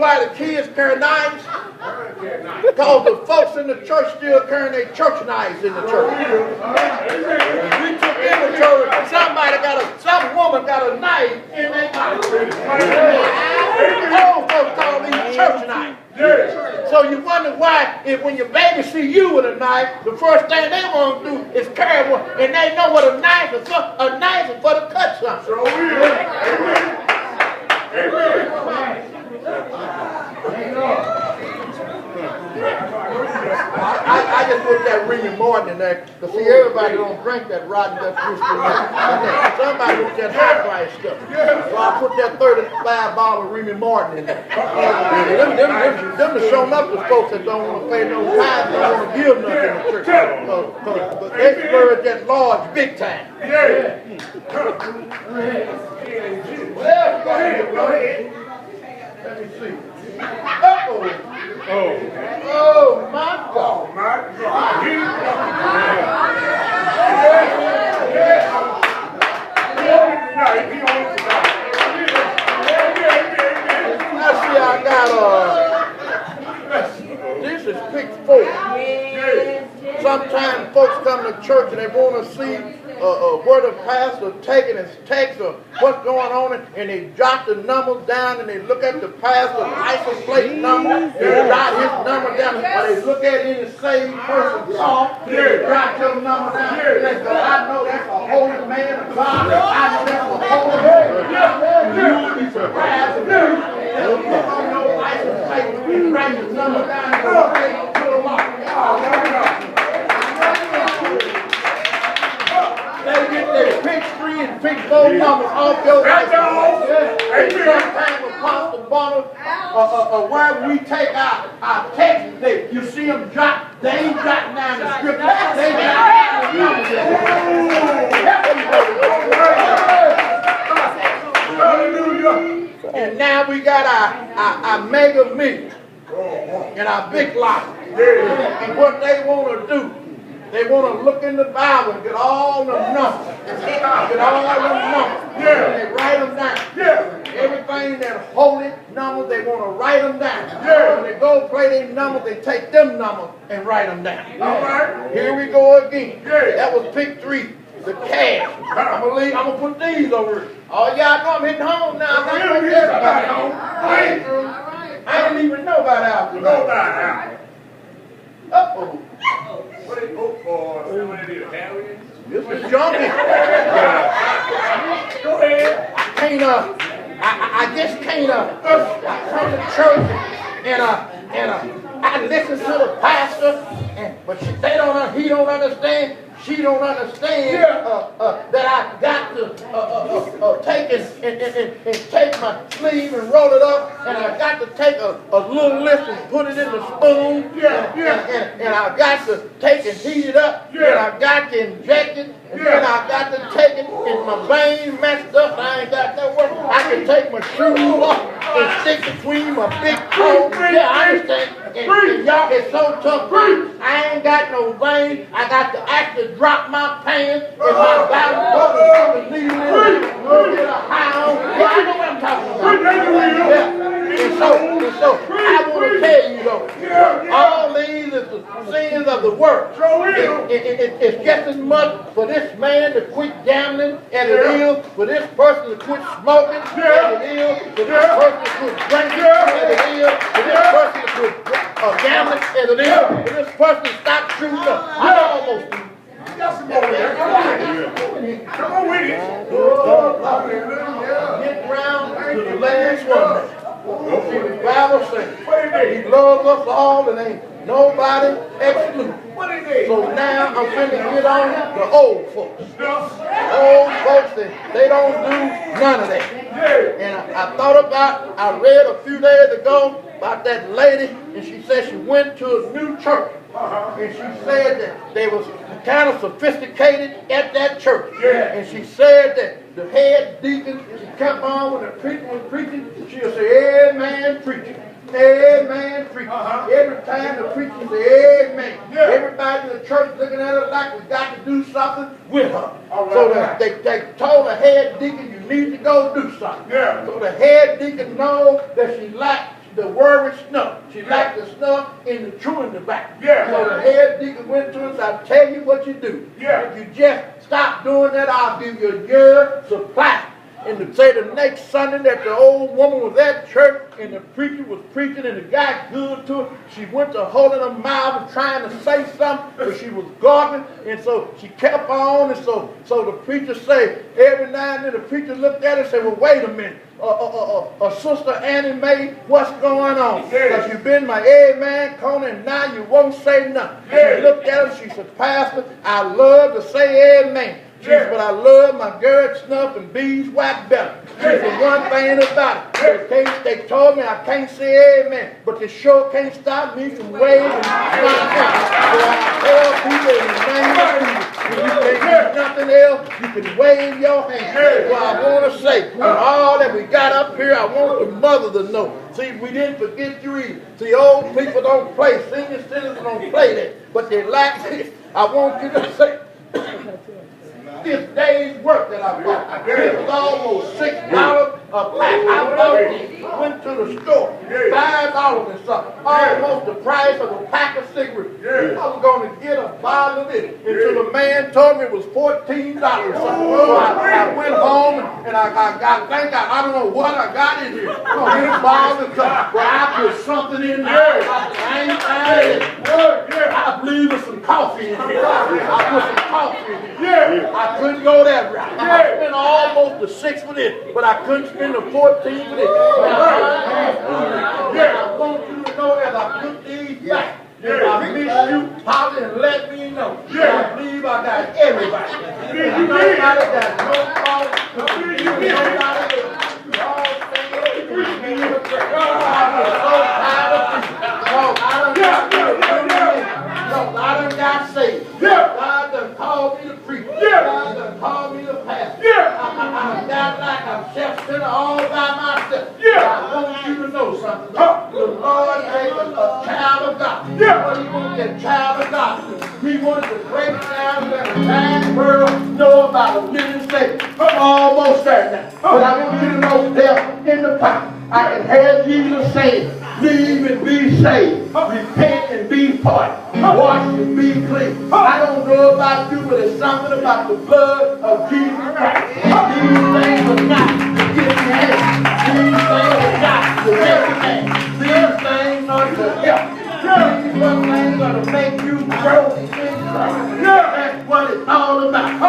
why the kids carry knives? Because the folks in the church still carrying their church knives in the church. We took inventory. Some woman got a knife in their mouth. Old folks call these church knives. So you wonder why, if when your baby see you with a knife, the first thing they want to do is carry one, and they know what a knife is for. A knife is for to cut something. I just put that Remy Martin in there because see everybody don't drink that rotten Dutch whiskey. Somebody wants that high price stuff. So I put that 35 bottle of Remy Martin in there. Them to show up to folks that don't want to pay no tithe, don't want to give nothing to the church. But they splurge that large big time. Well, go ahead. Let me see. Oh my God. Now see, I got this is pick 4. Sometimes folks come to church and they want to see where the pastor taking his text or what's going on, and they jot the numbers down and they look at the pastor's license plate number, they jot his number down, or they look at any saved person's car, they jot your number down, they go, I know that's a holy man of God, I know that's a holy man. You'll be surprised if you don't put on your license plate and write your number down and go, hey, put them up. They get their pick 3 and pick 4 numbers off your license. And sometimes Apostle Bonner, wherever we take our text, you see them jot, they ain't jotting down the scripture, they jotting down the numbers. And now we got our mega million and our big lot. And what they want to do, they want to look in the Bible and get all the numbers. Get all the numbers. And they write them down. Everything that holy numbers, they want to write them down. When they go play their numbers, they take them numbers and write them down. Here we go again. That was pick 3. The cash. I'm gonna put these over it. Oh, y'all know I'm hitting home now. I'm not putting everybody home. I didn't even know about Alpha. Uh-oh. What is This is jumping. Go ahead. I just can't come to church and I listen to the pastor, but he don't understand. She don't understand that I got to take and take my sleeve and roll it up, and I got to take a little lift and put it in the spoon, and I got to take and heat it up, and I got to inject it, and then I got to take it, and my veins messed up, I ain't got that work. I can take my shoes off and stick between my big toes. Yeah, I understand. And y'all, it's so tough. I ain't got no veins. I got to actually drop my pants and my bottom button to the needle get a high on. Yeah, I know what I'm talking about. Yeah. And so I want to tell you though, all these is the sins of the world. It's just as much for this man to quit gambling as it is for this person to quit smoking, as it is for this person to quit drinking, as it is for this person to quit gambling, as it is for this person to stop shooting up. I almost do. Come on with it. Get round to the last one. The Bible says he loves us all and ain't nobody excluded. So now I'm finna get on the old folks. Old folks, they don't do none of that. And I thought about, I read a few days ago about that lady, and she said she went to a new church. And she said that they was kind of sophisticated at that church. And she said that the head deacon, she kept on when the preacher was preaching, she'll say, amen, preacher. Amen, preacher. Every time the preacher say amen, everybody in the church looking at her like we got to do something with her. So they told the head deacon, you need to go do something. So the head deacon knows that she likes the word with snuff. She liked the snuff in the chewing tobacco. Yeah. So the head deacon went to her and said, I'll tell you what you do. Yeah. If you just stop doing that, I'll give you a year's supply. And to say the next Sunday that the old woman was at church and the preacher was preaching and the guy good to her, she went to holding her mouth and trying to say something, but she was gargling, and so she kept on, and so the preacher said, every now and then the preacher looked at her and said, well, wait a minute, Sister Annie Mae, what's going on? Because you've been my amen corner and now you won't say nothing. She looked at her and she said, Pastor, I love to say amen. She said, but I love my girl snuff and beeswax better. She said, one thing about it, they told me I can't say amen, but they sure can't stop me from waving my hand. So I tell people in the name of Jesus, if you can't do nothing else, you can wave your hand. Well, I want to say, with all that we got up here, I want the mother to know. See, we didn't forget you either. See, old people don't play, senior citizens don't play that, but they like this. I want you to say, this day's work that I bought. It was almost $6 a pack. I bought it. Went to the store. $5 and something. Almost the price of a pack of cigarettes. I was going to get a bottle of it until the man told me it was $14 or something. So I went home and I don't know what I got in here. I'm going to get a bottle of something. Well, I put something in there. I believe there's some coffee in here. I put some coffee in here. I couldn't go that route. I spent almost the 6 with it, but I couldn't spend the 14 with it. I want you to know as I put these back, if I miss you, holler and let me know. I believe I got everybody. Nobody got no problem. Nobody all things I done got saved. God done called me to preach. God done called me to pastor. I'm not like I'm self-centered all by myself. I want you to know something. The Lord made a child of God. What do you want that child of God to do? He wanted to break down that the entire world know about a living Savior. I'm almost there now. But I want you to know death in the power. I can hear Jesus saying, believe and be saved. Repent and be pardoned. Wash and be clean. I don't know about you, but it's something about the blood of Jesus Christ. These things are not to get in hand. These things are not to make you man. These things are to help. These things are to make you grow in Christ. That's what it's all about. I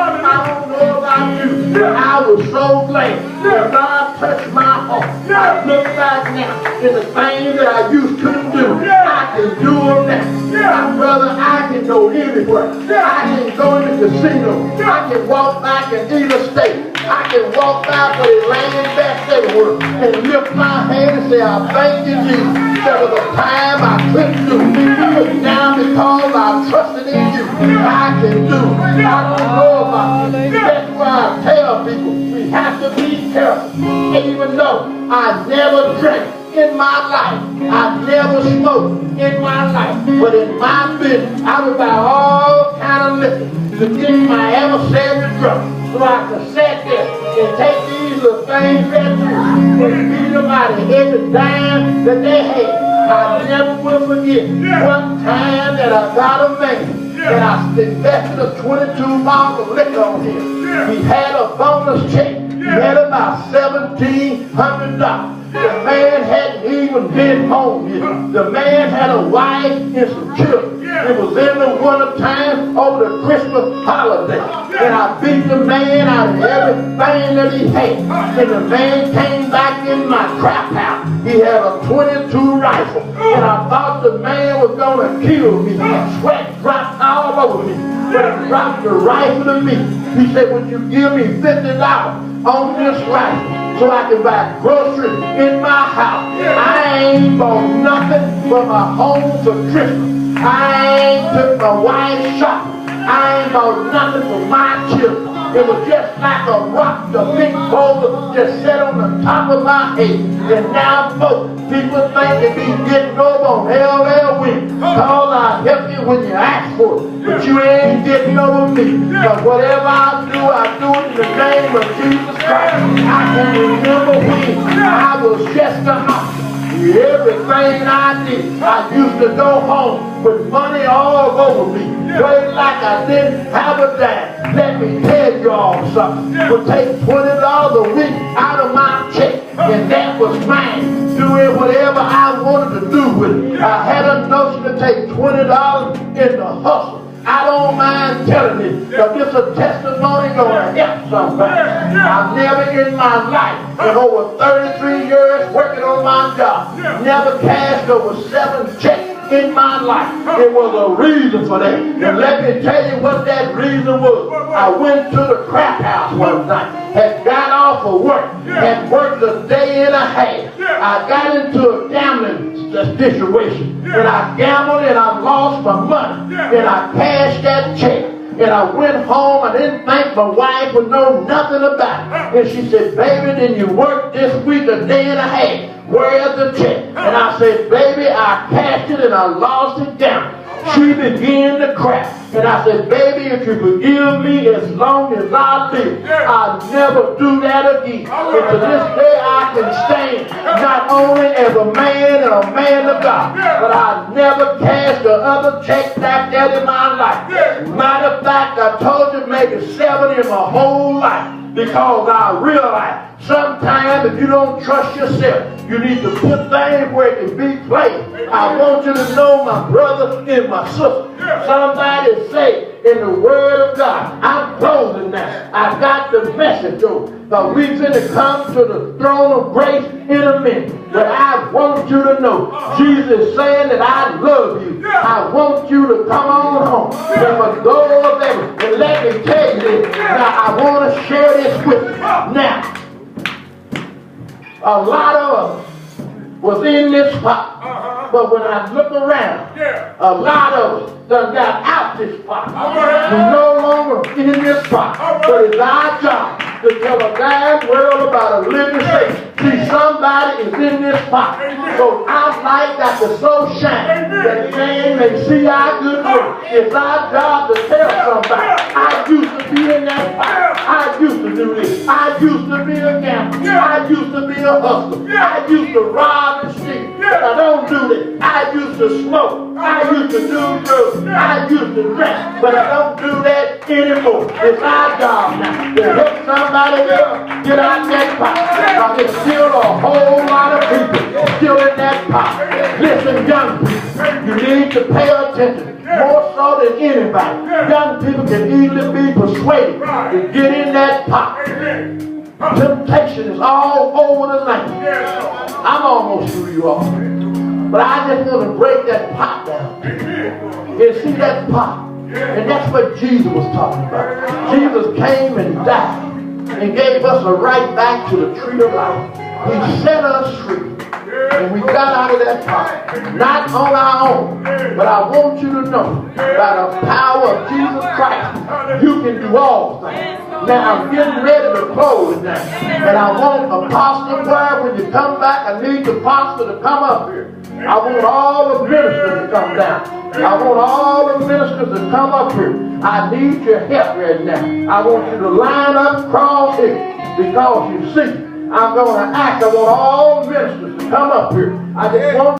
don't know about you, but I was so glad that God touched my heart. I look back now in the things that I used to do. I can do them now. My brother, I can go anywhere. I can go in the casino. I can walk back in either state. I can walk back with a laying back everywhere and lift my hand and say, I thank you, Jesus. There was a time I couldn't do it, but now because I trusted in you, I can do it. I don't know about it. That's why I tell people we have to be careful. Even though I never drank in my life, I never smoked in my life, but in my business, I would buy all kind of liquor to get my adversary drunk. So I could sit there and take these little things right through and beat them out of every dime that they had. I never will forget one time that I got a man that I invested a 22 bottles of liquor on him. He had a bonus check. He had about $1,700. The man hadn't even been home yet. The man had a wife and some children. It was in the winter time over the Christmas holiday. And I beat the man out of everything that he had. And the man came back in my trap house. He had a 22 rifle. And I thought the man was going to kill me. Sweat dropped all over me. But he dropped the rifle to me. He said, would you give me $50 on this rifle so I can buy groceries in my house? I ain't bought nothing but my home for Christmas. I ain't took my wife shopping. I ain't bought nothing for my children. It was just like a rock, the big boulder just sat on the top of my head. And now folks, people think they be getting over on LL Win. Cause I help you when you ask for it. But you ain't getting over me. Because whatever I do it in the name of Jesus Christ. I can remember when I was just a house. Everything I did, I used to go home with money all over me, playing like I didn't have a dime. Let me tell you all something. Would take $20 a week out of my check, and that was mine. Doing whatever I wanted to do with it. I had a notion to take $20 in the hustle. I don't mind telling it, because it's a testimony going to help somebody. I've never in my life, in over 33 years working on my job, never cashed over 7 checks in my life. It was a reason for that. And let me tell you what that reason was. I went to the crack house one night, had got off of work, had worked a day and a half. I got into a gambling situation, and I gambled and I lost my money, and I cashed that check. And I went home. I didn't think my wife would know nothing about it. And she said, baby, then you worked this week a day and a half. Where's the check? And I said, baby, I cashed it and I lost it down. She began to cry. And I said, baby, if you forgive me as long as I live, I'll never do that again. And to this day I can stand, not only as a man and a man of God, but I never cashed the other check like that in my life. Matter of fact, I told you maybe 7 in my whole life. Because I realize sometimes if you don't trust yourself, you need to put things where it can be placed. I want you to know, my brother and my sister, somebody say in the Word of God, I'm closing now. I got the message over. But we're going to come to the throne of grace in a minute. But I want you to know, Jesus is saying that I love you. I want you to come on home. There's a door of heaven. And let me tell you this. Now, I want to share this with you. Now, a lot of us was in this spot. But when I look around, a lot of us done got out this spot. We're no longer in this spot. But it's our job to tell a damn world about a living Savior. See, somebody is in this spot. So our light got to so shine that man may see our good work. It's our job to tell somebody, I used to be in that spot. I used to do this. I used to be a gambler. I used to be a hustler. I used to rob and steal. But I don't do that. I used to smoke. I used to do drugs. I used to drink. But I don't do that anymore. It's our job now to help somebody else get out that pot. Because there's still a whole lot of people still in that pot. Listen, young people, you need to pay attention. More so than anybody. Young people can easily be persuaded to get in that pot. Temptation is all over the land. I'm almost through, you all. But I just want to break that pot down. And see that pot. And that's what Jesus was talking about. Jesus came and died and gave us a right back to the tree of life. He set us free. And we got out of that pot. Not on our own. But I want you to know, by the power of Jesus Christ, you can do all things. Now I'm getting ready to close now. And I want Apostle Prayer, when you come back, I need the apostle to come up here. I want all the ministers to come down. I want all the ministers to come up here. I need your help right now. I want you to line up across here. Because you see, I'm going to act. I want all ministers to come up here. I just want